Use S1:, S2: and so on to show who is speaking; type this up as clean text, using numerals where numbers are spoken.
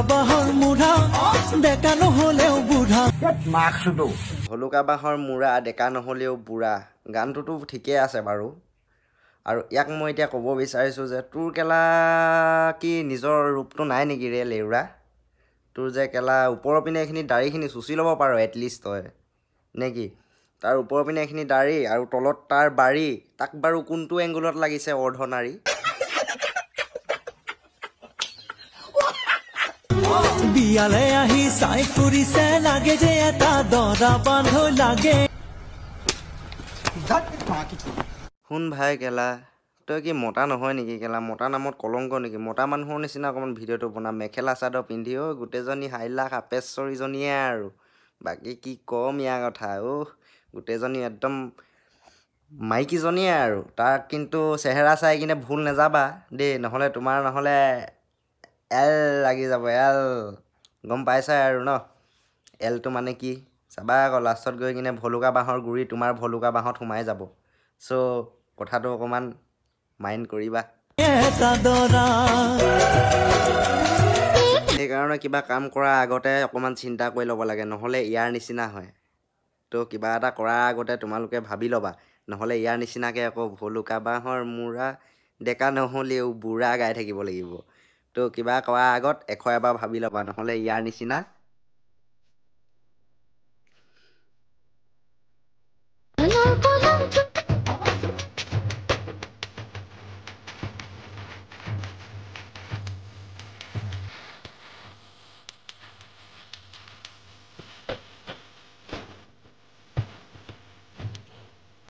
S1: বাহৰ মুঢ়া ডেকা নহলেও বুঢ়া
S2: ভলুকা বাহৰ মুঢ়া ডেকা নহলেও বুঢ়া গানটোতো ঠিকেই আছে বাৰু আৰু ইয়াক মই এতিয়া ক'ব বিচাৰিছোঁ যে তোৰ কেলা কি নিজৰ ৰূপটো নাই নেকি ৰে লেউৰা তোৰ যে কেলা ওপৰৰ পিনে এইখিনি দাড়িখিনি চুচি ল'ব পাৰ এটলিষ্ট তই নে কি তাৰ ওপৰৰ পিনে এইখিনি দাড়ি আৰু তলত তাৰ বাৰী তাক বাৰু কোনটো এংগুলত লাগিছে অৰ্ধনাৰী
S1: বিয়ালে আহি চাই ফুৰিছে লাগে যে এটা দৰা বান্ধ লাগে
S2: শুন ভাই কেলা তই কি মতা নহয় নেকি কেলা মতা নামত কলংক নেকি মতা মানুহৰ নিচিনা অকণমান ভিডিঅ'টো বনা মেখেলা চাদৰ পিন্ধি গোটেইজনী হাইলা কাপেশ্বৰীজনীয়ে আৰু বাকী কি কম ইয়াৰ কথা গোটেইজনী একদম মাইকীজনীয়ে আৰু তাক কিন্তু চেহেৰা চাই কিনে ভুল নাযাবা দেই নহ'লে তোমাৰ নহ'লে এল লাগি যাব এল গম পাইছাই আৰু ন এলটো মানে কি চাবা আকৌ লাষ্টত গৈ কিনে ভলুকা বাঁহৰ গুৰি তোমাৰ ভলুকা বাঁহত সোমাই যাব চ' কথাটো অকণমান মাইণ্ড কৰিবা সেইকাৰণে কিবা কাম কৰাৰ আগতে অকণমান চিন্তা কৰি ল'ব লাগে নহ'লে ইয়াৰ নিচিনা হয় তো কিবা এটা কৰাৰ আগতে তোমালোকে ভাবি ল'বা নহ'লে ইয়াৰ নিচিনাকৈ আকৌ ভলুকা বাঁহৰ মুঢ়া ডেকা নহ'লেও বুঢ়া গাই থাকিব লাগিব তো কিবা কৰাৰ আগত এবাৰ ভাবি ল'বা নহ'লে ইয়াৰ নিচিনা